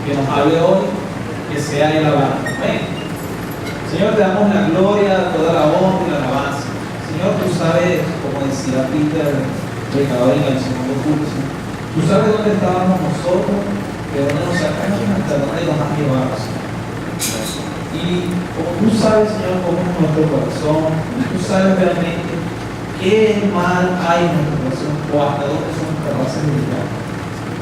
que nos hable hoy, que sea Él hablando. Amén. Señor, te damos la gloria, toda la honra y la alabanza. Señor, tú sabes, como decía Peter, predicador en el segundo curso, tú sabes dónde estábamos nosotros, de dónde nos sacaste, hasta dónde nos has llevado, Señor. Y como tú sabes, Señor, cómo es nuestro corazón, tú sabes realmente qué mal hay en nuestro corazón o hasta dónde somos capaces de llegar.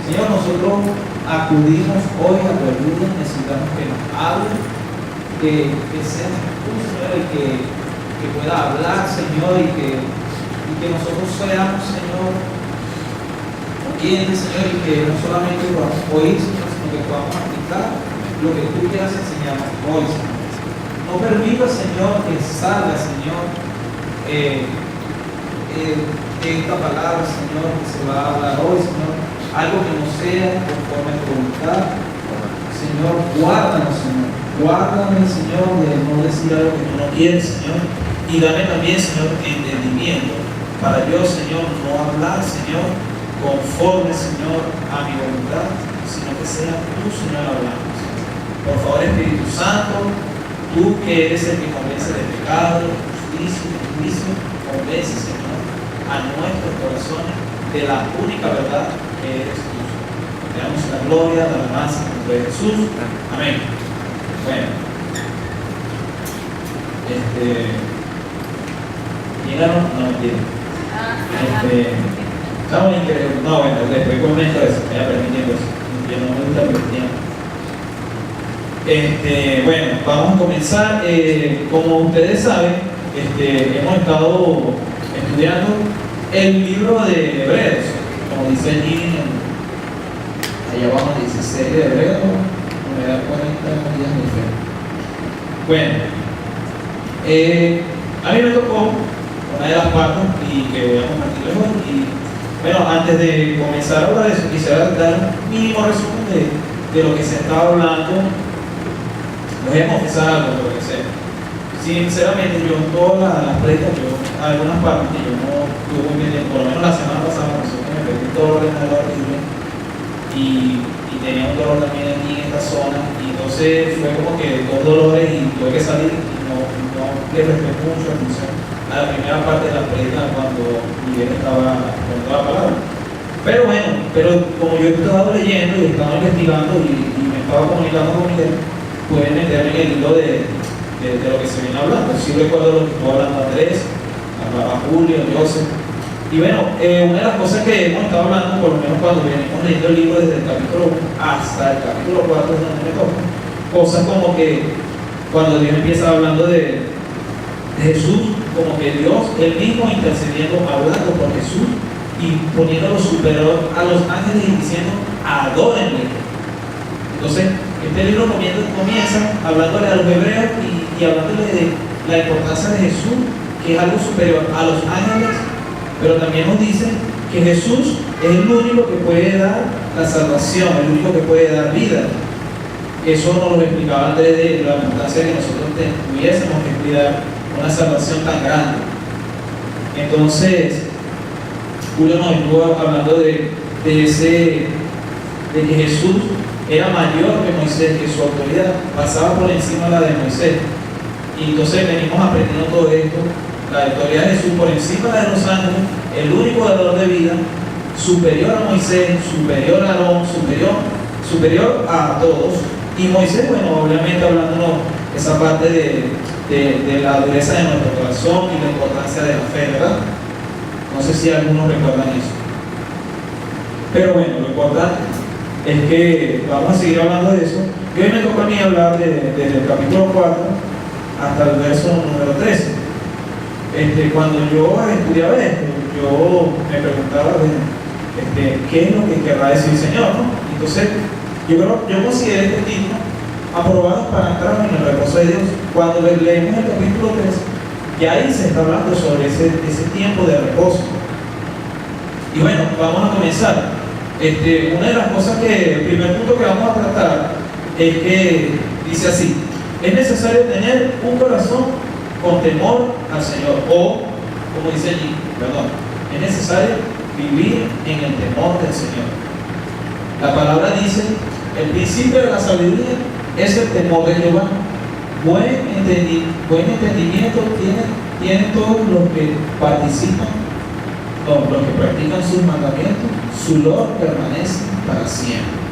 Señor, nosotros acudimos hoy a tu ayuda, necesitamos que nos hables, que seas tú, Señor, el que pueda hablar, Señor, y que nosotros seamos, Señor, oyentes, Señor, y que no solamente podamos oír, Señor, sino que podamos aplicar lo que tú quieras enseñarnos hoy, Señor. No permita, Señor, que salga, Señor, esta palabra, Señor, que se va a hablar hoy, Señor, algo que no sea conforme a tu voluntad. Señor, guárdanos, Señor. Guárdame, Señor, de no decir algo que tú no quieres, Señor. Y dame también, Señor, entendimiento para yo, Señor, no hablar, Señor, conforme, Señor, a mi voluntad, sino que sea tú, Señor, hablando. Por favor, Espíritu Santo, tú que eres el que convence de pecado, de justicia y de juicio, convence, Señor, a nuestros corazones de la única verdad que eres tú. Te damos la gloria, la alabanza en nombre de Jesús. Amén. Bueno, llegaron, no mentira. Estamos increíbles. No, bueno, después comento eso, me voy permitiendo eso. Yo no me gusta el tiempo. Bueno, vamos a comenzar. Como ustedes saben, hemos estado estudiando el libro de Hebreos, como dice allí, allá abajo 16 de Hebreos, me da 40 días de fe. Bueno, a mí me tocó una de las partes y que vamos a partir hoy. Y bueno, antes de comenzar a hablar de eso, quisiera dar un mínimo resumen de lo que se está hablando. Nos hemos pensado lo que sea. Sinceramente, yo en todas las prédicas, algunas partes que yo no tuve muy bien, por lo menos la semana pasada, nosotros me perdí dolor en el horrible y tenía un dolor también aquí en esta zona, y entonces fue como que dos dolores y tuve que salir y no le presté mucha atención a la primera parte de la prédica cuando Miguel estaba con la palabra. Pero bueno, como yo he estado leyendo y estaba investigando y me estaba comunicando con Miguel, pude meterme en el hilo de lo que se viene hablando. Sí recuerdo lo que estuvo hablando Andrés, hablaba Julio, Joseph. Y bueno, una de las cosas que hemos estado hablando, por lo menos cuando venimos leyendo el libro desde el capítulo 1 hasta el capítulo 4, es donde me toca, cosas como que cuando Dios empieza hablando de Jesús, como que Dios, él mismo intercediendo, hablando por Jesús y poniéndolo superior a los ángeles y diciendo, adórenle. Entonces, este libro comienza hablándole a los hebreos y hablándole de la importancia de Jesús, que es algo superior a los ángeles, pero también nos dice que Jesús es el único que puede dar la salvación, el único que puede dar vida. Eso nos lo explicaba Andrés de la importancia de que nosotros tuviésemos que cuidar una salvación tan grande. Entonces, Julio nos estuvo hablando de que Jesús era mayor que Moisés, que su autoridad pasaba por encima de la de Moisés. Y entonces venimos aprendiendo todo esto, la autoridad de Jesús por encima de los ángeles, el único dador de vida, superior a Moisés, superior a Aarón, superior a todos. Y Moisés, bueno, obviamente hablándonos esa parte de la dureza de nuestro corazón y la importancia de la fe, ¿verdad? No sé si algunos recuerdan eso. Pero bueno, lo importante es que vamos a seguir hablando de eso. Y hoy me toca a mí hablar desde el capítulo 4 hasta el verso número 13. Cuando yo estudiaba esto, yo me preguntaba qué es lo que querrá decir el Señor, ¿no? Entonces, yo consideré este título aprobado para entrar en el reposo de Dios. Cuando leemos el capítulo 3, ya ahí se está hablando sobre ese tiempo de reposo. Y bueno, vamos a comenzar. Una de las cosas el primer punto que vamos a tratar es que dice así: es necesario tener un corazón con temor al Señor, o como dice allí, perdón, es necesario vivir en el temor del Señor. La palabra dice El principio de la sabiduría es el temor de Jehová. Buen entendimiento tienen todos los que participan, los que practican sus mandamientos, su loor permanece para siempre.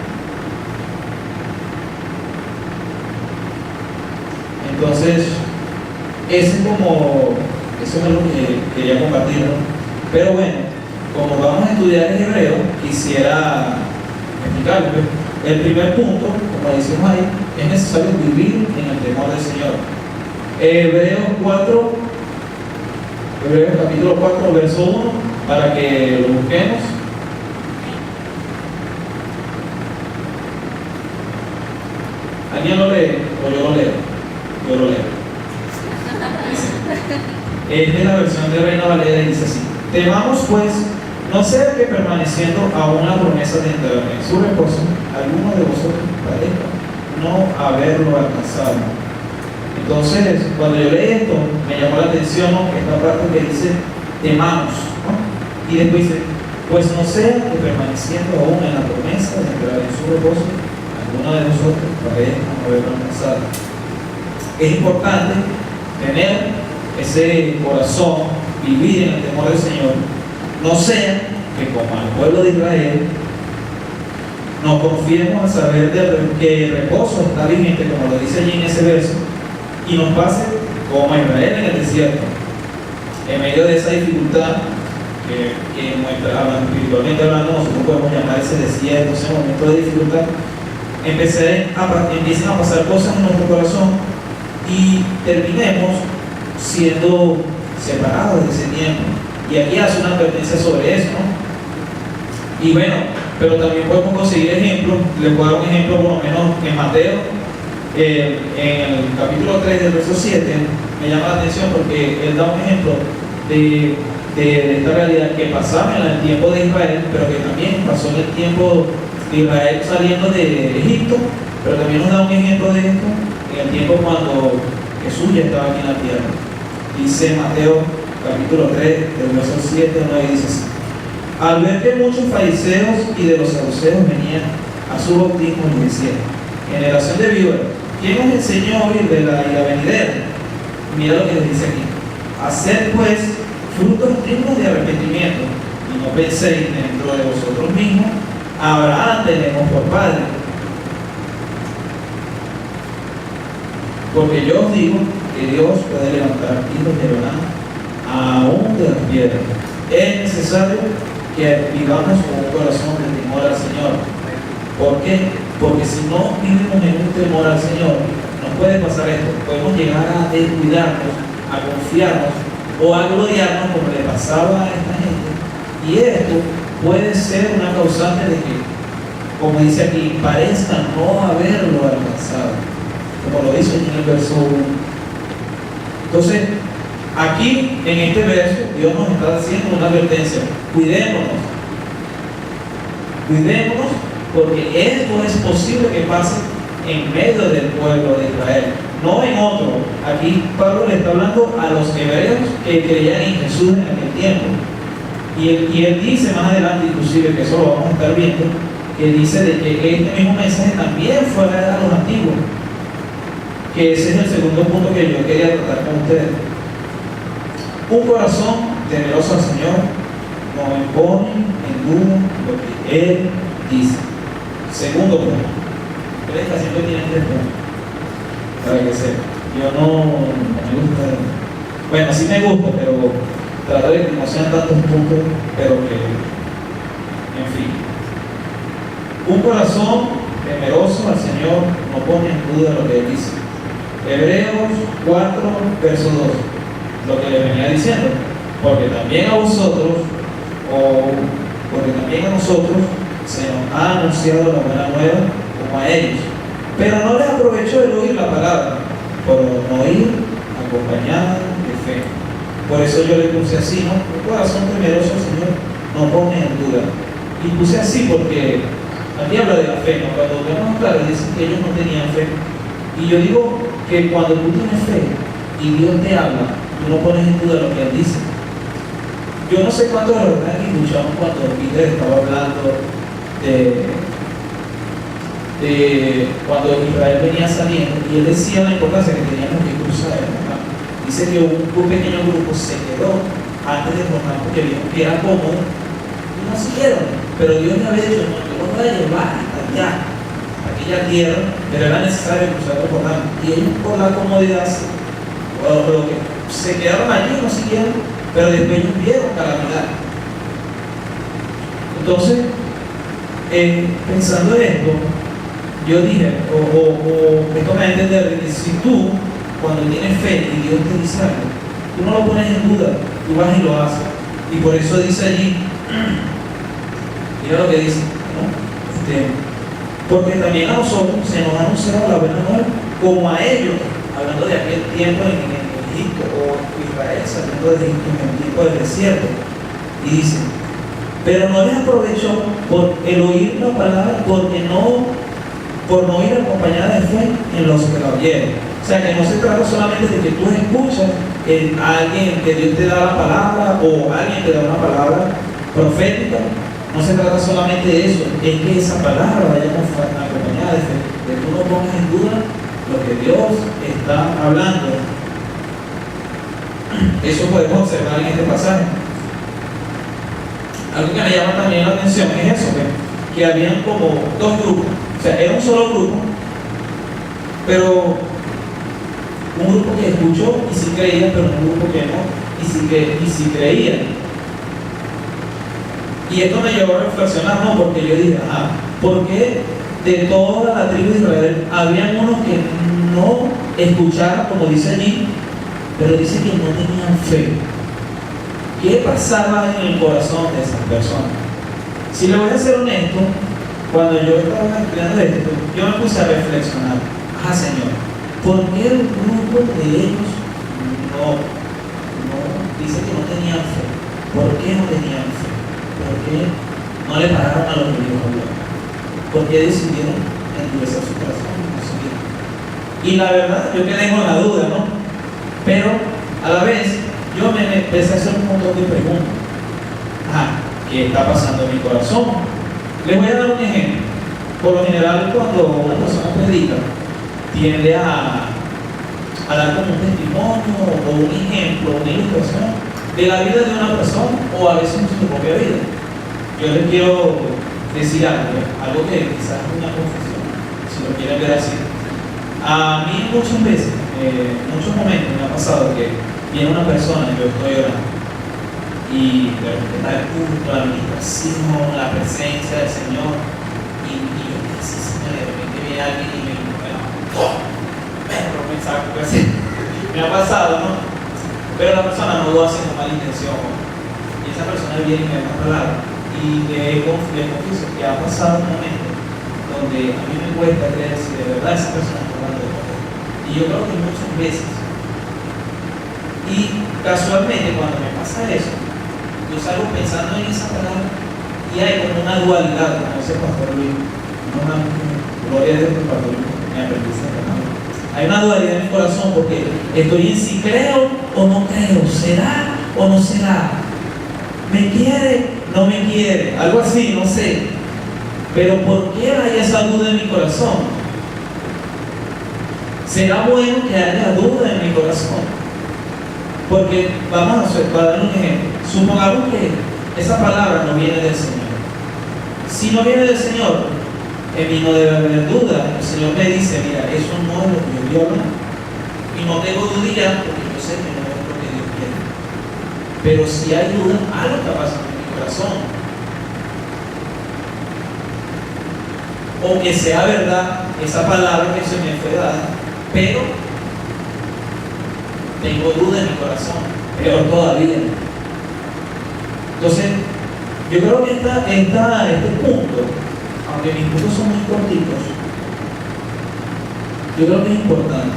Entonces, eso es algo que quería compartir, ¿no? Pero bueno, como vamos a estudiar en hebreo, quisiera explicarles. El primer punto, como decimos ahí, es necesario vivir en el temor del Señor. Hebreos capítulo 4, verso 1, para que lo busquemos. ¿Alguien lo lee o yo lo leo? Yo lo leo. Es de la versión de Reina Valera y dice así: temamos pues, no sea que permaneciendo aún la promesa de entrar en su reposo, alguno de vosotros parezca no haberlo alcanzado. Entonces, cuando yo leí esto, me llamó la atención, ¿no?, esta parte que dice temamos, ¿no? Y después dice, pues no sea que permaneciendo aún en la promesa de entrar en su reposo, alguno de nosotros parezca no haberlo alcanzado. Es importante tener ese corazón, vivir en el temor del Señor, no sea que como al pueblo de Israel nos confiemos a saber que el reposo está vigente, como lo dice allí en ese verso, y nos pase como a Israel en el desierto, en medio de esa dificultad que espiritualmente hablando nosotros podemos llamar ese desierto, ese momento de dificultad. Empiezan a pasar cosas en nuestro corazón y terminemos siendo separados de ese tiempo. Y aquí hace una advertencia sobre eso, ¿no? Y bueno, pero también podemos conseguir ejemplos. Les puedo dar un ejemplo por lo menos en Mateo, en el capítulo 3 del verso 7, me llama la atención porque él da un ejemplo de esta realidad que pasaba en el tiempo de Israel, pero que también pasó en el tiempo de Israel saliendo de Egipto, pero también nos da un ejemplo de esto en el tiempo cuando Jesús ya estaba aquí en la tierra. Dice Mateo capítulo 3 del verso 7 al 9, dice así: al ver que muchos fariseos y de los saduceos venían a su bautismo y decían, generación de víboras, ¿quién os enseñó a oír de la ira venidera? Mira lo que les dice aquí: haced pues frutos dignos de arrepentimiento, y no penséis dentro de vosotros mismos, Abraham tenemos por padre. Porque yo os digo que Dios puede levantar hijos de Abraham aún de las piedras. Es necesario que vivamos con un corazón de temor al Señor. ¿Por qué? Porque si no vivimos en un temor al Señor, nos puede pasar esto: podemos llegar a descuidarnos, a confiarnos o a gloriarnos como le pasaba a esta gente, y esto puede ser una causante de que, como dice aquí, parezca no haberlo alcanzado, como lo dice en el verso 1. Entonces, aquí en este verso Dios nos está haciendo una advertencia: cuidémonos, porque esto es posible que pase en medio del pueblo de Israel, no en otro. Aquí Pablo le está hablando a los hebreos que creían en Jesús en aquel tiempo, y él dice más adelante, inclusive, que eso lo vamos a estar viendo, que dice de que este mismo mensaje también fue a los antiguos, que ese es el segundo punto que yo quería tratar con ustedes. Un corazón temeroso al Señor no pone en duda lo que Él dice. Segundo punto. Predica siempre tiene 3 puntos, para que sepa. Yo no me gusta, bueno, sí me gusta, pero tratar de que no sean tantos puntos, pero que, en fin. Un corazón temeroso al Señor no pone en duda lo que Él dice. Hebreos 4, verso 2, lo que le venía diciendo: porque también a vosotros, porque también a nosotros se nos ha anunciado la buena nueva como a ellos, pero no les aprovechó el oír la palabra, por no ir acompañada de fe. Por eso yo le puse así, ¿no? Un corazón temeroso al Señor no pone en duda. Y puse así porque aquí habla de la fe, ¿no? Cuando vemos claro, dicen que ellos no tenían fe. Y yo digo que cuando tú tienes fe y Dios te habla, tú no pones en duda lo que Él dice. Yo no sé cuántos de los que escuchamos cuando Peter estaba hablando de cuando Israel venía saliendo, y él decía la importancia que teníamos que cruzar, ¿verdad? Dice que un pequeño grupo se quedó antes de formar porque vieron que era cómodo y no siguieron, pero Dios le había dicho: no, yo los voy a llevar hasta allá, hasta aquella tierra, pero era necesario cruzar el Jordán, y ellos por la comodidad lo que se quedaron allí, no siguieron, pero después ellos vieron calamidad. Entonces, pensando en esto, yo dije, esto me da a entender que si tú, cuando tienes fe y Dios te dice algo, tú no lo pones en duda, tú vas y lo haces. Y por eso dice allí, mira lo que dice, ¿no? Porque también a nosotros se nos ha anunciado la buena nueva, como a ellos, hablando de aquel tiempo en Egipto, o Israel saliendo de Egipto en el tiempo del desierto. Y dice: pero no les aprovechó por el oír la palabra, por no ir acompañada de fe en los que la oyeron. O sea, que no se trata solamente de que tú escuchas a alguien, que Dios te da la palabra, o alguien te da una palabra profética. No se trata solamente de eso, es que esa palabra vaya acompañada de fe, que tú no pongas en duda lo que Dios está hablando. Eso podemos observar en este pasaje. Algo que me llama también la atención es eso, que habían como dos grupos. O sea, era un solo grupo, pero un grupo que escuchó y sí creía, pero un grupo que no, y sí creía. Y esto me llevó a reflexionar, ¿no? Porque yo dije, ¿por qué de toda la tribu de Israel habían unos que no escucharon, como dice allí, pero dice que no tenían fe? ¿Qué pasaba en el corazón de esas personas? Si le voy a ser honesto, cuando yo estaba estudiando esto, yo me puse a reflexionar: Señor, ¿por qué el grupo de ellos no dice que no tenían fe? ¿Por qué no tenían fe? ¿Por qué no le pararon a lo que Dios habló? ¿Por qué decidieron endurecer su corazón y no seguir? Y la verdad, yo quedé con la duda, ¿no? Pero a la vez, yo me empecé a hacer un montón de preguntas. ¿Qué está pasando en mi corazón? Les voy a dar un ejemplo. Por lo general, cuando una persona predica, tiende a dar como un testimonio o un ejemplo, una ilustración de la vida de una persona, o a veces de su propia vida. Yo les quiero decir algo que quizás es una confesión, si lo quieren ver así. A mí muchas veces, muchos momentos me ha pasado que viene una persona y yo estoy orando, y de repente está el culto, la administración, la presencia del Señor, y yo estoy así, Señor, de repente viene alguien y me saco, me ha pasado, ¿no? Pero la persona no lo hace con mala intención, y esa persona viene y me da una palabra, y le confieso que ha pasado un momento donde a mí me cuesta creer si de verdad esa persona está hablando de poder, y yo creo que muchas veces. Y casualmente cuando me pasa eso, yo salgo pensando en esa palabra y hay como una dualidad, como dice el pastor Luis, gloria a Dios por el pastor Luis, me aprendí esa palabra. Hay una dualidad en mi corazón porque estoy en si creo o no creo, será o no será, me quiere, no me quiere, algo así, no sé. Pero ¿por qué hay esa duda en mi corazón? ¿Será bueno que haya duda en mi corazón? Porque vamos a dar un ejemplo. Supongamos que esa palabra no viene del Señor. Si no viene del Señor, en mí no debe haber duda. El Señor me dice: mira, eso no es lo que yo quiero hablar. Y no tengo dudilla porque yo sé que no es lo que Dios quiere. Pero si hay duda, algo está pasando en mi corazón. O que sea verdad esa palabra que se me fue dada, pero tengo duda en mi corazón, peor todavía. Entonces, yo creo que este punto, aunque mis puntos son muy cortitos, yo creo que es importante.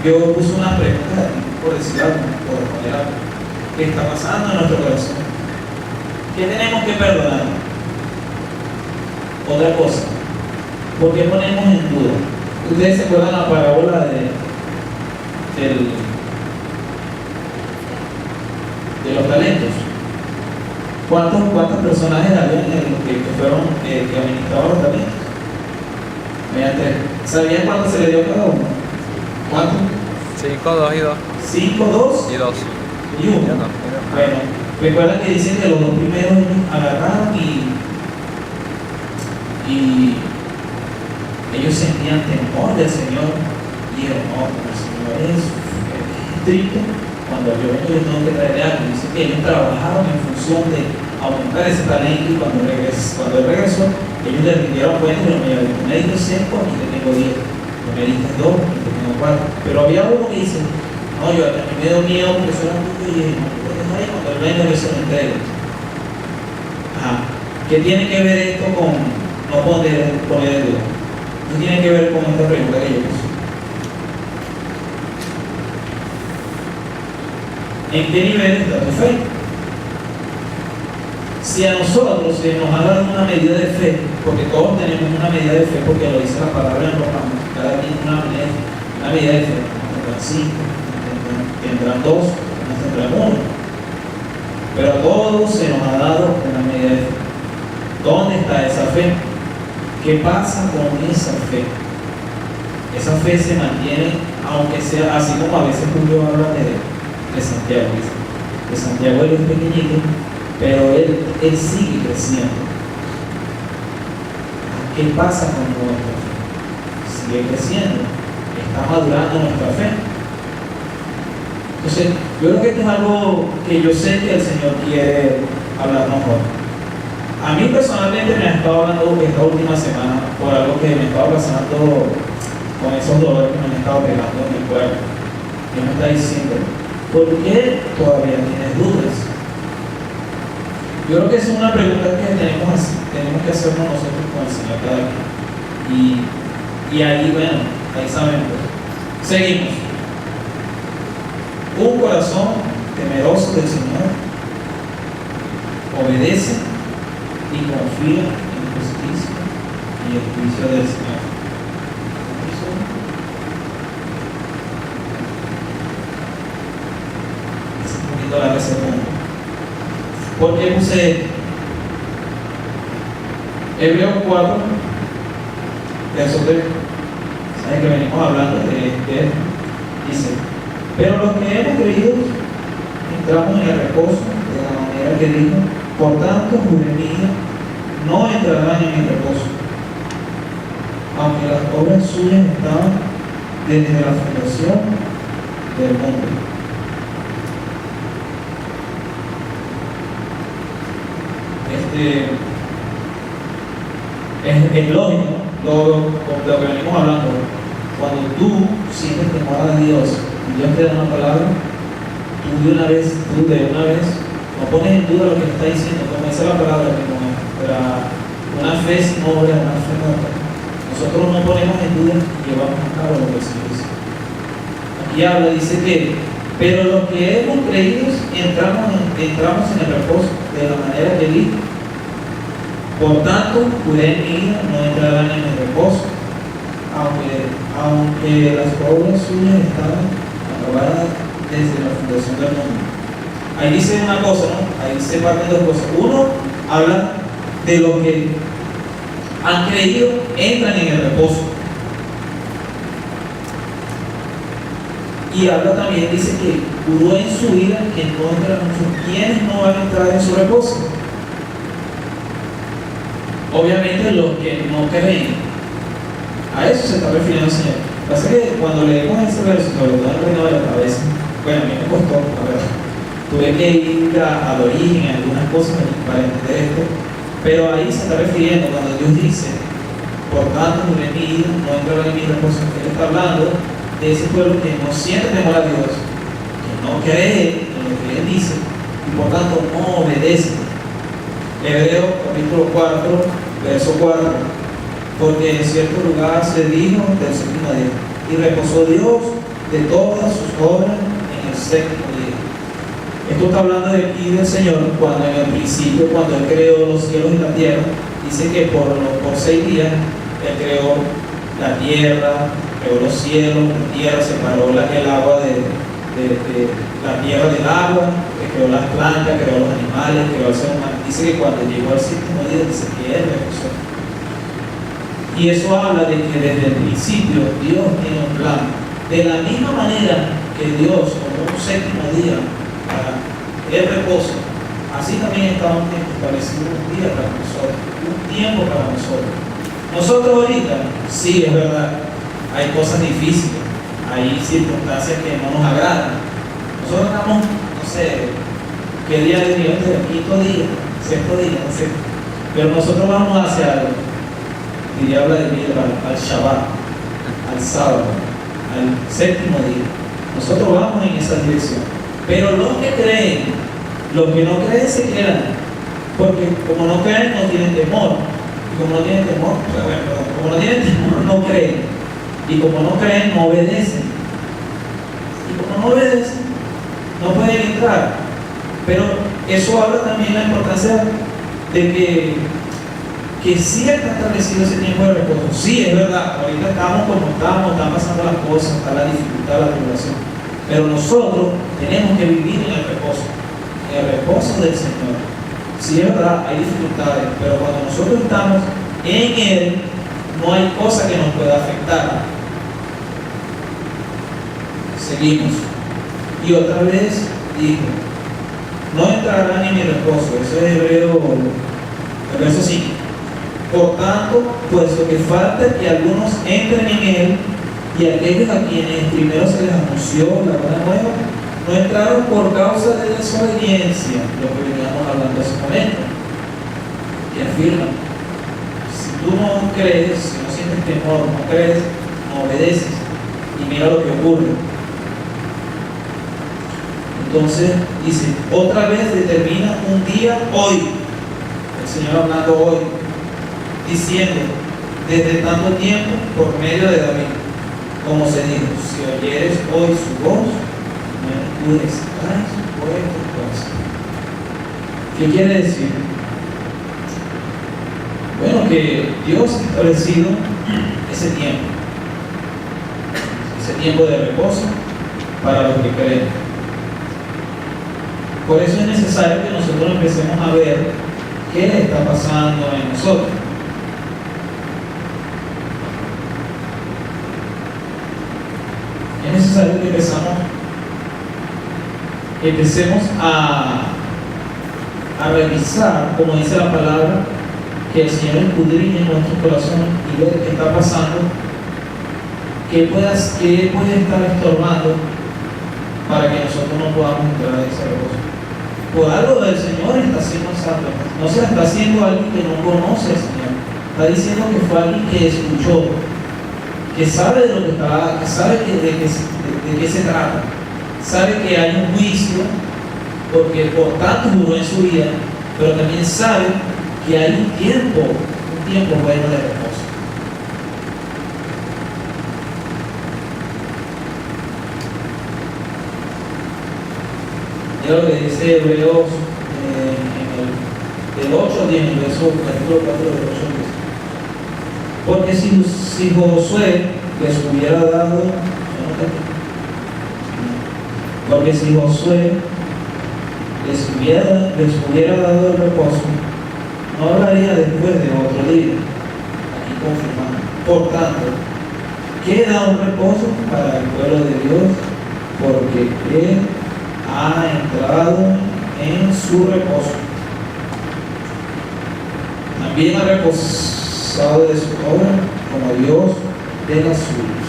Yo puse una pregunta aquí, por decir algo, por responder algo. ¿Qué está pasando en nuestro corazón? ¿Qué tenemos que perdonar? Otra cosa, ¿por qué ponemos en duda? ¿Ustedes se acuerdan la parábola de los talentos? ¿Cuántos personajes había que fueron que administraban los talentos? Había tres. ¿Sabían cuánto se le dio a cada uno? ¿Cuánto? 5, 2 y 2. 5, 2 Y 2. y 1. Bueno, recuerda que dicen que los dos primeros agarraron y ellos sentían temor del Señor y dijeron, no, el Señor es estricto, cuando yo vengo yo tengo que traerle algo. Dice que ellos trabajaron en función de aumentar ese talento y cuando él regresó, ellos le rindieron cuenta y lo miraron, tú me diste 5, aquí te tengo 10, tú me diste 2, aquí te tengo 4. Pero había uno que dice, no, yo a mí me dio miedo porque eso era mucho y no me puedes dejar ahí cuando él venga yo se lo entrego. Ajá. ¿Qué tiene que ver esto con no poner duda? ¿Qué tiene que ver con esta pregunta que yo puse? ¿En qué nivel está tu fe? Si a nosotros se nos ha dado una medida de fe, porque todos tenemos una medida de fe, porque lo dice la palabra en Romanos, cada quien una medida de fe, tendrán 5, tendrán 2, tendrán 1, pero a todos se nos ha dado una medida de fe. ¿Dónde está esa fe? ¿Qué pasa con esa fe? Esa fe se mantiene, aunque sea así como a veces Julio habla de Santiago, dice. De Santiago él es pequeñito, pero él sigue creciendo. ¿Qué pasa con nuestra fe? Sigue creciendo, está madurando nuestra fe. Entonces, yo creo que esto es algo que yo sé que el Señor quiere hablarnos hoy. A mí personalmente me ha estado hablando esta última semana por algo que me estaba pasando con esos dolores que me han estado pegando en el cuerpo. Él me está diciendo, ¿por qué todavía tienes dudas? Yo creo que esa es una pregunta que tenemos que hacernos nosotros con el Señor cada día. Y ahí, bueno, ahí sabemos. Seguimos. Un corazón temeroso del Señor obedece y confía en la justicia y el juicio del Señor. Es un poquito largo ese punto. ¿Por qué puse esto? Hebreos 4, verso 3. ¿Saben que venimos hablando de esto? Dice, pero los que hemos creído entramos en el reposo de la manera que dijo, por tanto, juvenil no entrarán en el reposo, aunque las obras suyas estaban desde la fundación del mundo. Es lógico, lo que venimos hablando. Cuando tú sientes temor a Dios y Dios te da una palabra, tú de una vez no pones en duda lo que está diciendo, como dice la palabra, una fe sin obra, una fe muerta. Nosotros no ponemos en duda y llevamos a cabo lo que el Señor dice. Aquí habla, dice que, pero los que hemos creído entramos en el reposo de la manera que dijo. Por tanto, Judá y Mía no entrarán en el reposo, aunque las obras suyas estaban acabadas desde la fundación del mundo. Ahí dice una cosa, ¿no? Ahí se parten dos cosas. Uno, habla de lo que han creído, entran en el reposo. Y habla también, dice que juró en su vida que no entrarán. ¿Quiénes no van a entrar en su reposo? Obviamente los que no creen. A eso se está refiriendo el Señor. Lo que pasa es que cuando leemos ese verso, sobre todo el reino de la cabeza, bueno, a mí me costó, la verdad. Tuve que ir al origen en algunas cosas para entender esto, pero ahí se está refiriendo cuando Dios dice, por tanto, no entrarán en mi reposo. Él está hablando de ese pueblo que no siente temor a Dios, que no cree en lo que Él dice y por tanto no obedece. Hebreos capítulo 4, verso 4. Porque en cierto lugar se dijo del séptimo día, y reposó Dios de todas sus obras en el séptimo día. Esto está hablando de aquí del Señor, cuando en el principio, cuando Él creó los cielos y la tierra, dice que por 6 días Él creó la tierra, creó los cielos, la tierra, separó el agua de la tierra del agua, creó las plantas, creó los animales, creó el ser humano. Dice que cuando llegó al séptimo día, dice que Él reposó. Y eso habla de que desde el principio Dios tiene un plan. De la misma manera que Dios como un séptimo día para el reposo, así también está establecido un día para nosotros, un tiempo para nosotros. Nosotros ahorita, sí, es verdad, hay cosas difíciles, hay circunstancias que no nos agradan. Nosotros estamos, no sé, qué día de Dios, el quinto día, sexto día, no sé. Pero nosotros vamos hacia algo, diría Vladimir, al Shabbat, al sábado, al séptimo día. Nosotros vamos en esa dirección. Pero los que creen, los que no creen se quedan. Porque como no creen, no tienen temor. Y como no tienen temor, como no tienen temor, no creen. Y como no creen, no obedecen. Y como no obedecen, no pueden entrar. Pero eso habla también de la importancia de que sí está establecido ese tiempo de reposo. Sí, es verdad, ahorita estamos como estamos, están pasando las cosas, está la dificultad, la tribulación. Pero nosotros tenemos que vivir en el reposo del Señor. Sí, es verdad, hay dificultades, pero cuando nosotros estamos en Él, no hay cosa que nos pueda afectar. Seguimos. Y otra vez dijo, no entrarán en mi reposo. Eso es Hebreo, el verso 5. Por tanto, puesto que falta que algunos entren en Él, y aquellos a quienes primero se les anunció la buena nueva, no entraron por causa de desobediencia, lo que veníamos hablando hace un momento. Y afirman, si tú no crees, si no sientes temor, no crees, no obedeces. Y mira lo que ocurre. Entonces dice, otra vez determina un día hoy, el Señor hablando hoy, diciendo, desde tanto tiempo, por medio de David, como se dijo, si oyeres hoy su voz, no endurezcáis vuestro corazón. ¿Qué quiere decir? Bueno, que Dios ha establecido ese tiempo de reposo para los que creen. Por eso es necesario que nosotros empecemos a ver qué está pasando en nosotros. Es necesario que empecemos a revisar, como dice la palabra, que el Señor escudriñe en nuestro corazón y ver qué está pasando, qué puede estar estorbando para que nosotros no podamos entrar en ese reposo. Por algo el Señor está haciendo santo. No se está haciendo alguien que no conoce al Señor. Está diciendo que fue alguien que escuchó, que sabe de lo que está, que sabe de qué se trata, sabe que hay un juicio, porque por tanto juró en su vida, pero también sabe que hay un tiempo bueno de reposo. Mira lo que dice Hebreos del 8 al 10, el verso capítulo 4 del 8 al 10. Porque si Josué les hubiera dado, dado el reposo, no hablaría después de otro día. Aquí confirmando. Por tanto, queda un reposo para el pueblo de Dios, porque Él ha entrado en su reposo. También ha reposado de su obra como Dios de las suyas.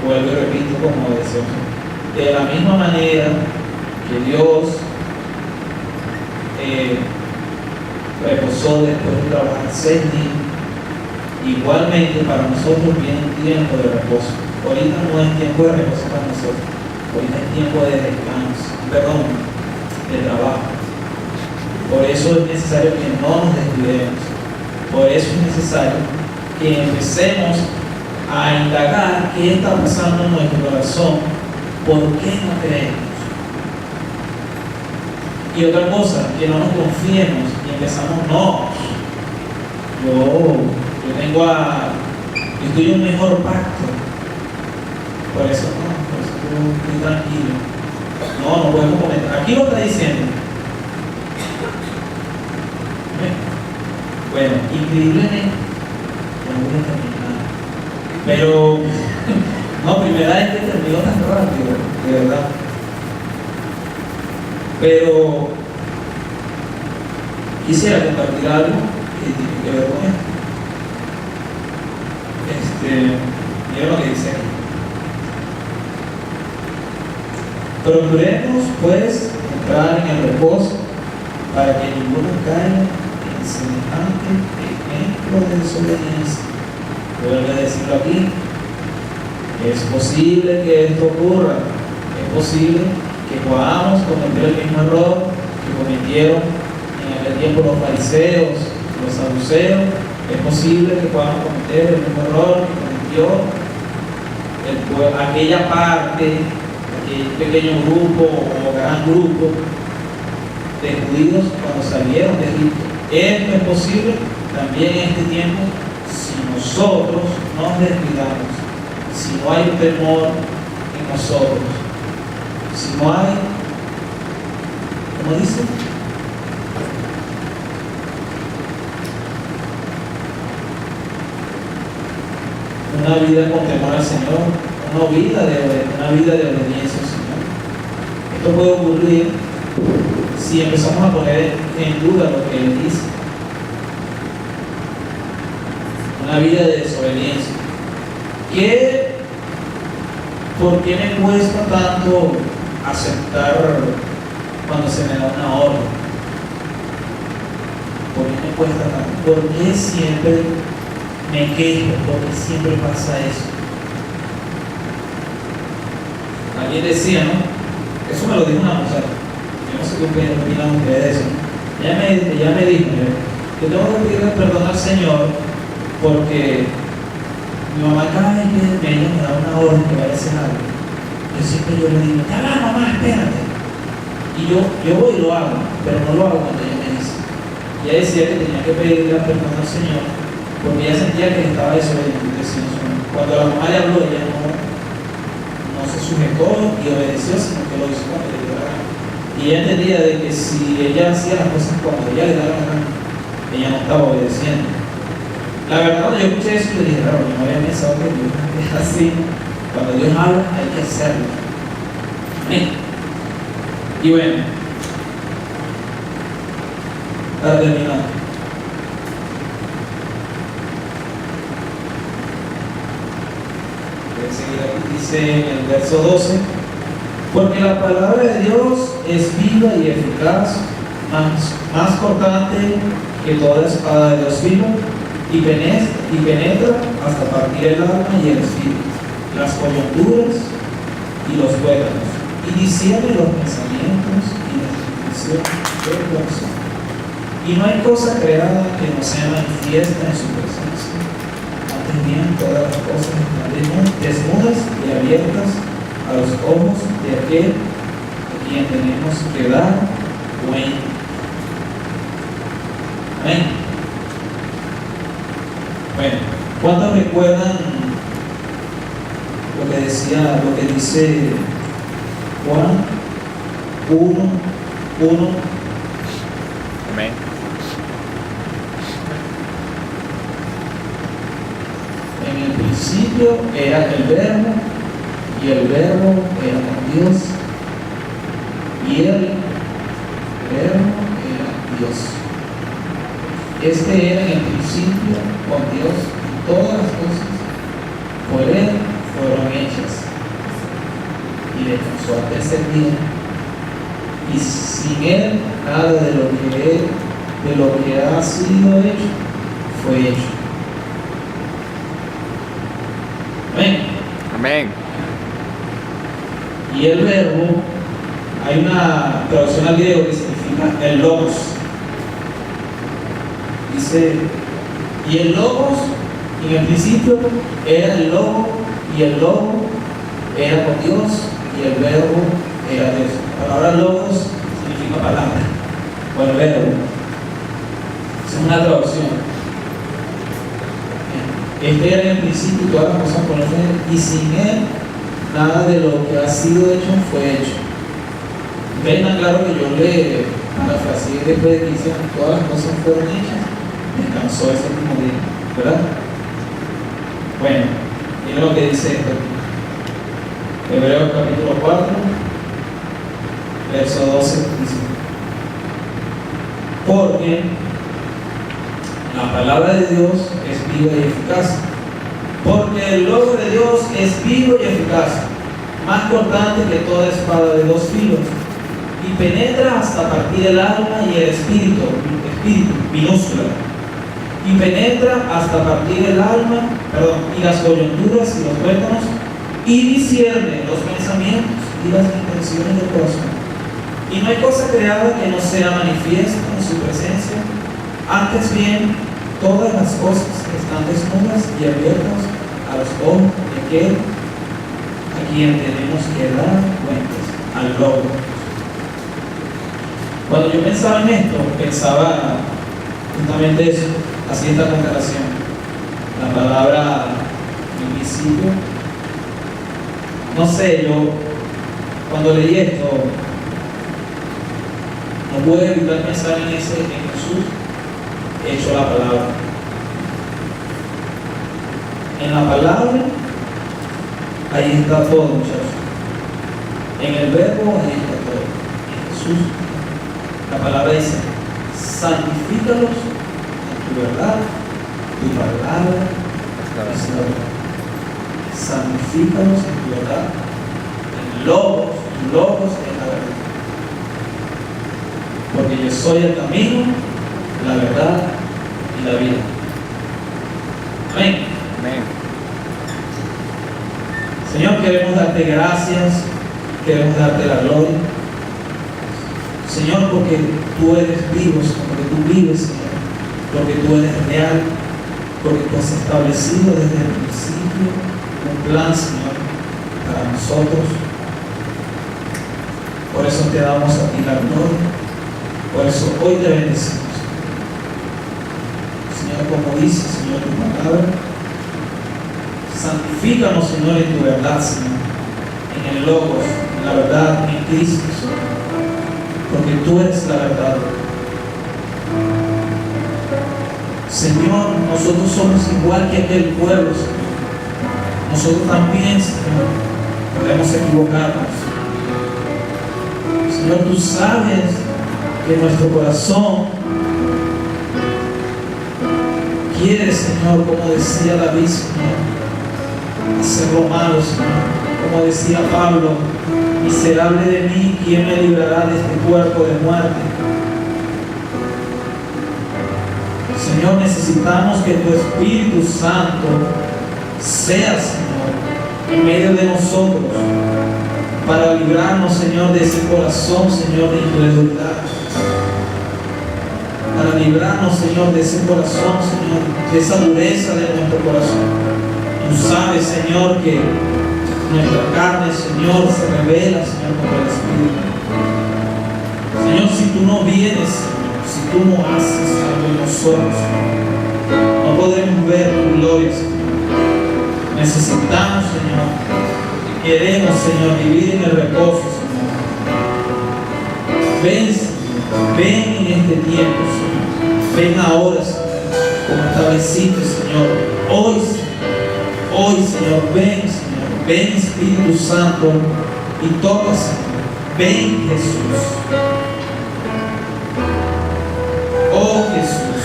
Vuelvo y repito, como decimos, de la misma manera que Dios reposó después de trabajar 6 días, igualmente para nosotros viene un tiempo de reposo. Ahorita no es tiempo de reposo para nosotros, ahorita es tiempo de descanso, de trabajo. Por eso es necesario que no nos descuidemos. Por eso es necesario que empecemos a indagar qué está pasando en nuestro corazón, por qué no creemos. Y otra cosa, que no nos confiemos y empezamos, no, yo estoy en un mejor pacto, por eso estoy tranquilo. No podemos comentar. Aquí lo está diciendo. Bueno, increíblemente, no voy a terminar. Pero, no, primera vez que terminó tan rápido, de verdad. Pero, quisiera compartir algo que tiene que ver con esto. Mira lo que dice aquí. Procuremos, pues, entrar en el reposo para que ninguno caiga en semejante ejemplo de desobediencia. Vuelvo a decirlo aquí. Es posible que esto ocurra. Es posible que podamos cometer el mismo error que cometieron en aquel tiempo los fariseos, los saduceos. Es posible que podamos cometer el mismo error que cometió aquella parte, aquel pequeño grupo o gran grupo de judíos cuando salieron de Egipto. Esto es posible también en este tiempo si nosotros nos descuidamos, si no hay temor en nosotros, si no hay, ¿cómo dice? Una vida con temor al Señor, una vida de obediencia al Señor. Esto puede ocurrir si empezamos a poner en duda lo que Él dice. Una vida de desobediencia. ¿Por qué me cuesta tanto aceptar cuando se me da una orden? ¿Por qué me cuesta tanto? ¿Por qué siempre me quejo? ¿Por qué siempre pasa eso? Alguien decía, ¿no? Eso me lo dijo una mujer. Yo no sé qué opinan ustedes de eso. Ella me dijo, yo tengo que pedirle perdón al Señor porque mi mamá cada vez que ella me da una orden que vaya a hacer algo, yo le digo, ya va mamá, espérate. Y yo voy y lo hago, pero no lo hago cuando ella me dice. Y ella decía que tenía que pedirle perdón al Señor porque ella sentía que estaba desobedeciendo. Cuando la mamá le habló, ella no se sujetó y obedeció, sino que lo hizo cuando le dio la gana. Y ella entendía de que si ella hacía las cosas cuando ella le daba la gana, ella no estaba obedeciendo. La verdad, cuando yo escuché eso, le dije, raro, yo no había pensado que Dios es así. Cuando Dios habla, hay que hacerlo. ¿Amén? Y bueno, para terminar, voy a seguir aquí, dice en el verso 12, porque la palabra de Dios es viva y eficaz, más cortante que toda espada de dos filos, y penetra hasta partir el alma y el espíritu, las coyunturas y los tuétanos, y discierne los pensamientos y las intenciones del corazón. Y no hay cosa creada que no sea manifiesta en su presencia. Antes bien, todas las cosas están desnudas y abiertas a los ojos de aquel a quien tenemos que dar cuenta. Amén. Bueno, ¿cuántos recuerdan lo que dice Juan 1:1? Amén. En el principio era el Verbo, y el Verbo era con Dios, y el Verbo era Dios. Este era en el principio con Dios, y todas las cosas por Él fueron hechas, y descansó al tercer día. Y sin Él, nada de lo que ha sido hecho, fue hecho. Amén. Amén. Y el verbo, hay una traducción al griego que significa el logos. Dice, y el logos, en el principio era el logo, y el logo era con Dios, y el verbo era Dios. La palabra logos significa palabra, o el verbo. Esa es una traducción. Este era en el principio y todas las cosas por Él, y sin Él nada de lo que ha sido hecho fue hecho. ¿Ven tan claro que yo le parafraseé después de que hicieron todas las cosas fueron hechas? descansó ese mismo día, ¿verdad? Bueno, miren lo que dice esto. Hebreos capítulo 4, verso 12, dice: porque la palabra de Dios es viva y eficaz. Porque el Logos de Dios es vivo y eficaz, más cortante que toda espada de dos filos, y penetra hasta partir el alma y el espíritu, minúscula, y penetra hasta partir el alma, y las coyunturas y los tuétanos, y discierne los pensamientos y las intenciones del corazón. Y no hay cosa creada que no sea manifiesta en su presencia, antes bien, todas las cosas están desnudas y abiertas a los ojos de aquel a quien tenemos que dar cuentas, al Logos. Cuando yo pensaba en esto, pensaba justamente eso, así esta comparación. La palabra invisible, no sé, yo cuando leí esto, no pude evitar pensar en Jesús hecho la palabra. En la palabra, ahí está todo, muchachos. En el verbo, ahí está todo. En Jesús, la palabra dice: santifícalos en tu verdad, tu palabra es la verdad. Santifícalos en tu verdad. En Logos es la verdad. Porque yo soy el camino, la verdad y la vida. Amén. Amén. Señor, queremos darte gracias, queremos darte la gloria. Señor, porque tú eres vivo, Señor, porque tú vives, Señor, porque tú eres real, porque tú has establecido desde el principio un plan, Señor, para nosotros. Por eso te damos a ti la gloria, por eso hoy te bendecimos. Señor, como dice, Señor, tu palabra, santifícanos, Señor, en tu verdad, Señor, en el Logos, en la verdad, en Cristo, Señor, porque tú eres la verdad. Señor, nosotros somos igual que aquel pueblo, Señor. Nosotros también, Señor, podemos equivocarnos. Señor, tú sabes que nuestro corazón quiere, Señor, como decía David, Señor, hacer lo malo, Señor. Como decía Pablo: miserable de mí, ¿quién me librará de este cuerpo de muerte? Señor, necesitamos que tu Espíritu Santo sea, Señor, en medio de nosotros, para librarnos, Señor, de ese corazón, Señor, de incredulidad. Para librarnos, Señor, de ese corazón, Señor, de esa dureza de nuestro corazón. Tú sabes, Señor, que nuestra carne, Señor, se revela, Señor, contra el Espíritu. Señor, si tú no vienes, Señor, si tú no haces algo en nosotros, Señor, no podremos ver tu gloria, Señor. Necesitamos, Señor, queremos, Señor, vivir en el reposo, Señor. Ven, Señor, ven en este tiempo, Señor. Ven ahora, Señor, como estableciste, Señor. Hoy, Señor, ven, Señor. Ven, Espíritu Santo, y toca, Señor. Ven, Jesús. Oh, Jesús.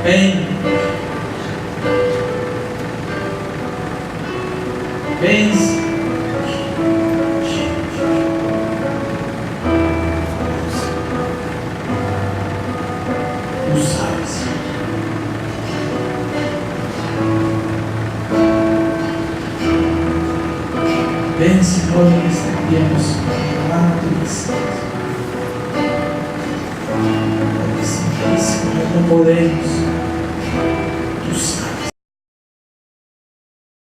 Ven. Ven, Señor. Tú sabes. Ven, Señor, en este tiempo, Señor, amado tu presencia. Porque sin ti, Señor, no podemos.